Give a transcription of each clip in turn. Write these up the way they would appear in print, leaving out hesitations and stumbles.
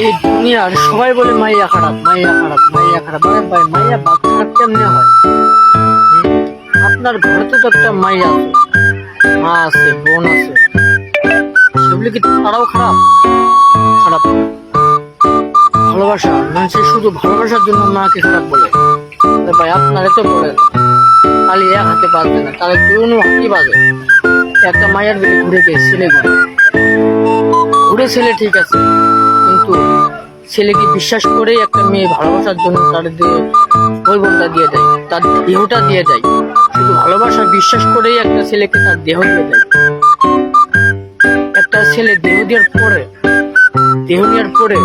এই দুনিয়ার সবাই বলে মাইয়া খারাপ, মাইয়া খারাপ, মাইয়া খারাপ। আরে ভাই, মাইয়া বাপ খারাপ কেমনে হয়? আপনার ঘরে তো একটা মাইয়া আছে, মা আছে, বোন আছে, সেগুলি কি তারাও খারাপ? খারাপ। ভালোবাসা, মানুষের শুধু ভালোবাসার জন্য মাকে খারাপ বলে। আরে ভাই, আপনারা তো বলেন খালি এক হাতে বাজবে না, তাহলে দুনো হাতি বাজে। একটা মায়ের বেলে ঘুরে গিয়ে ছেলে ঘুরে ছেলে ঠিক আছে, কিন্তু ছেলেকে বিশ্বাস করেই একটা মেয়ে ভালোবাসার জন্য তার বলবনটা দিয়ে দেয়, তার দেহটা দিয়ে দেয়। শুধু ভালোবাসা বিশ্বাস করেই একটা ছেলেকে তার দেহ দিয়ে দেয়। একটা ছেলে দেহ দেওয়ার পরে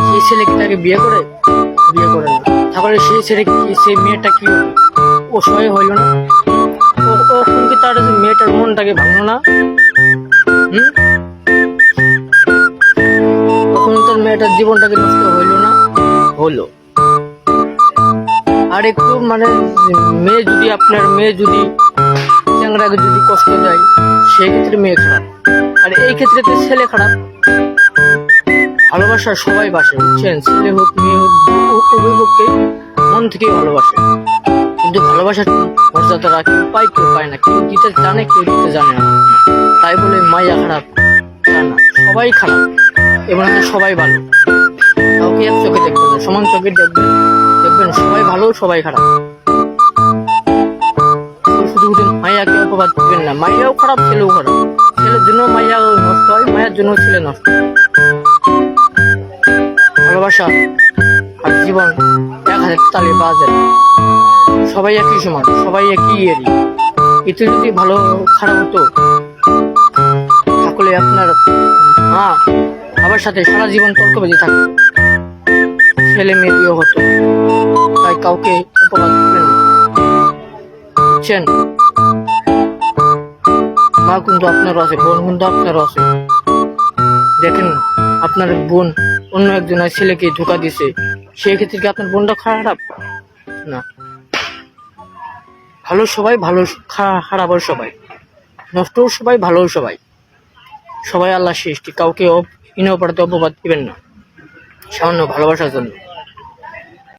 সেই ছেলেকে তাকে বিয়ে করে না, তারপরে সেই ছেলে সেই মেয়েটা কি হলো? ও সহায় হইল না? ও কি তার মেয়েটার মনটাকে ভাঙলো না? তখন তার মেয়েটার জীবনটাকে নষ্ট হইলো না? হলো। আর একটু মানে আপনার মেয়ে যদি চ্যাংড়াকে যদি কষ্ট দেয়, সেই ক্ষেত্রে মেয়ে খারাপ, আর এই ক্ষেত্রে তো ছেলে খারাপ। ভালোবাসা সবাই বাসে, বুঝছেন? ছেলে হোক মেয়ে হোক, উভয়পক্ষে মন থেকেই ভালোবাসে। কিন্তু ভালোবাসার মর্যাদাটা কেউ পায় না, কেউ দিতে জানে, কেউ দিতে জানে না। তাই বলে মাইয়া খারাপ তা না, সবাই খারাপ এবং সবাই ভালো। কাউকে এক চোখে দেখবেন না, সমান চোখে দেখবেন সবাই ভালো, সবাই খারাপ। শুধু মাইয়াকে অপবাদ দিবেন না, মাইয়াও খারাপ, ছেলেও খারাপ। ছেলের জন্য মাইয়া নষ্ট হয়, মায়ের জন্য ছেলে নষ্ট হয়। ভালোবাসা আর জীবন এক হাতে তালে বাজে না। সবাই একই সমান, সবাই একই এরই। এতে যদি ভালো খারাপ হতো, তাহলে আপনার মা বাবার সাথে সারা জীবন তর্ক বেঁধে থাকতো, ছেলে মেয়ে বিয়ে হতো। তাই কাউকে অপবাদ দিবেন না, বুঝছেন? মা কিন্তু আপনারও আছে, বোন কিন্তু আপনারও আছে। দেখেন, আপনার বোন অন্য একজনের ছেলেকে ধোকা দিছে, সেই ক্ষেত্রে কি আপনার বোনটা খারাপ? না। ভালো সবাই, ভালো খারাপও সবাই, নষ্টও সবাই, ভালোও সবাই। সবাই আল্লাহ সৃষ্টি, কাউকে অপরাধে অপবাদ দিবেন না সামান্য ভালোবাসার জন্য।